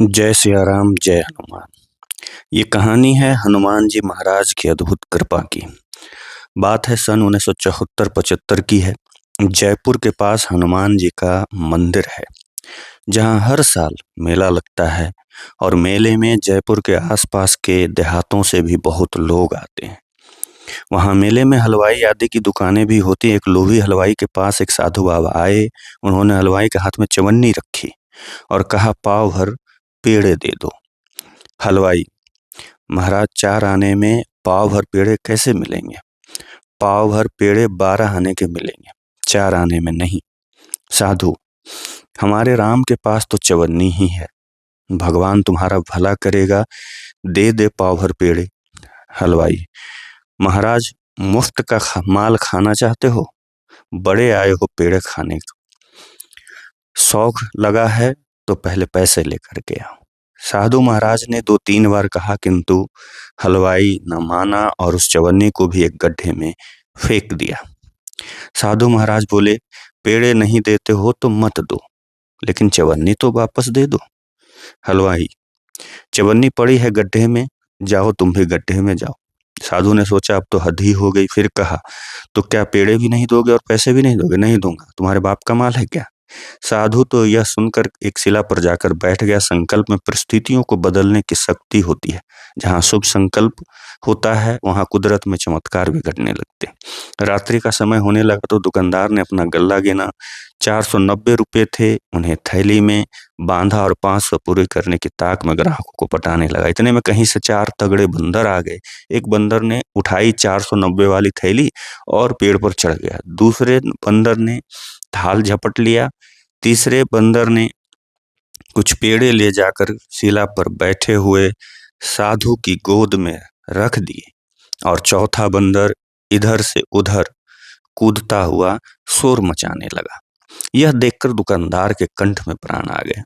जय सिया राम, जय हनुमान। ये कहानी है हनुमान जी महाराज की अद्भुत कृपा की। बात है सन 1974-75 की है। जयपुर के पास हनुमान जी का मंदिर है, जहाँ हर साल मेला लगता है और मेले में जयपुर के आसपास के देहातों से भी बहुत लोग आते हैं। वहाँ मेले में हलवाई आदि की दुकानें भी होती हैं। एक लोभी हलवाई के पास एक साधु बाबा आए। उन्होंने हलवाई के हाथ में चवन्नी रखी और कहा, पाव भर पेड़े दे दो। हलवाई, महाराज 4 आने में पाव भर पेड़े कैसे मिलेंगे? पाव भर पेड़े 12 आने के मिलेंगे, 4 आने में नहीं। साधु, हमारे राम के पास तो चवन्नी ही है, भगवान तुम्हारा भला करेगा, दे दे पाव भर पेड़े। हलवाई, महाराज मुफ्त का माल खाना चाहते हो? बड़े आए हो पेड़े खाने को, शौक लगा है तो पहले पैसे लेकर के आओ। साधु महाराज ने 2-3 बार कहा, किंतु हलवाई न माना और उस चवन्नी को भी एक गड्ढे में फेंक दिया। साधु महाराज बोले, पेड़े नहीं देते हो तो मत दो, लेकिन चवन्नी तो वापस दे दो। हलवाई, चवन्नी पड़ी है गड्ढे में, जाओ तुम भी गड्ढे में जाओ। साधु ने सोचा अब तो हद ही हो गई, फिर कहा, तो क्या पेड़े भी नहीं दोगे और पैसे भी नहीं दोगे? नहीं दूंगा, तुम्हारे बाप का माल है क्या? साधु तो यह सुनकर एक शिला पर जाकर बैठ गया। संकल्प में परिस्थितियों को बदलने की शक्ति होती है। जहाँ शुभ संकल्प होता है वहाँ कुदरत में चमत्कार भी घटने लगते हैं। रात्रि का समय होने लगा तो दुकानदार ने अपना गल्ला गिना। 490 रुपये थे, उन्हें थैली में बांधा और 500 पूरे करने की ताक में ग्राहकों को पटाने लगा। इतने में कहीं से 4 तगड़े बंदर आ गए। एक बंदर ने उठाई 490 वाली थैली और पेड़ पर चढ़ गया। दूसरे बंदर ने थाल झपट लिया। तीसरे बंदर ने कुछ पेड़े ले जाकर शिला पर बैठे हुए साधु की गोद में रख दिए और चौथा बंदर इधर से उधर कूदता हुआ शोर मचाने लगा। यह देखकर दुकानदार के कंठ में प्राण आ गए।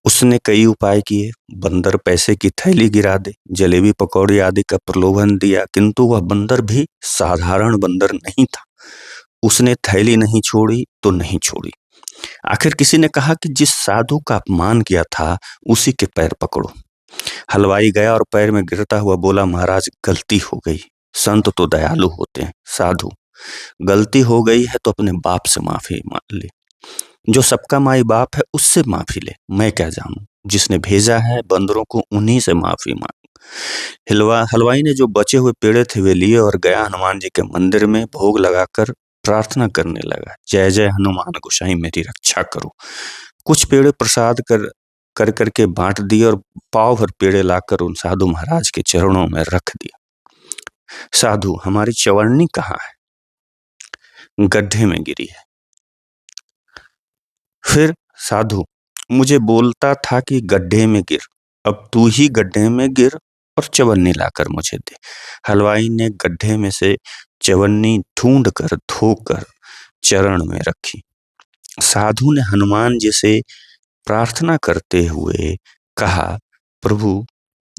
उसने कई उपाय किए, बंदर पैसे की थैली गिरा दे, जलेबी पकौड़ी आदि का प्रलोभन दिया, किंतु वह बंदर भी साधारण बंदर नहीं था। उसने थैली नहीं छोड़ी तो नहीं छोड़ी। आखिर किसी ने कहा कि जिस साधु का अपमान किया था उसी के पैर पकड़ो। हलवाई गया और पैर में गिरता हुआ बोला, महाराज गलती हो गई, संत तो दयालु होते हैं। साधु, गलती हो गई है तो अपने बाप से माफी मांग ले, जो सबका माई बाप है उससे माफी ले, मैं क्या जानूं, जिसने भेजा है बंदरों को उन्हीं से माफी मांग। हलवाई ने जो बचे हुए पेड़े थे वे लिए और गया हनुमान जी के मंदिर में, भोग लगाकर प्रार्थना करने लगा, जय जय हनुमान गोसाई मेरी रक्षा करो। कुछ पेड़े प्रसाद कर करके बांट दिए और पाव भर पेड़े लाकर उन साधु महाराज के चरणों में रख दिया। साधु, हमारी चवन्नी कहाँ है? गड्ढे में गिरी है। फिर साधु, मुझे बोलता था कि गड्ढे में गिर, अब तू ही गड्ढे में गिर और चवन्नी लाकर मुझे दे। हलवाई ने गड्ढे में से चवन्नी ढूंढ कर धोकर चरण में रखी। साधु ने हनुमान जी से प्रार्थना करते हुए कहा, प्रभु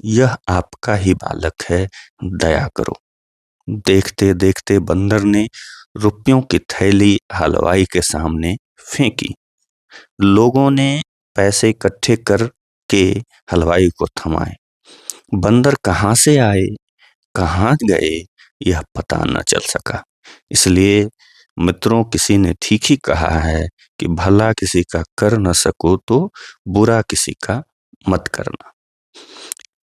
यह आपका ही बालक है, दया करो। देखते देखते बंदर ने रुपयों की थैली हलवाई के सामने फेंकी। लोगों ने पैसे इकट्ठे करके हलवाई को थमाए। बंदर कहाँ से आए, कहाँ गए, यह पता न चल सका। इसलिए मित्रों, किसी ने ठीक ही कहा है कि भला किसी का कर न सको तो बुरा किसी का मत करना।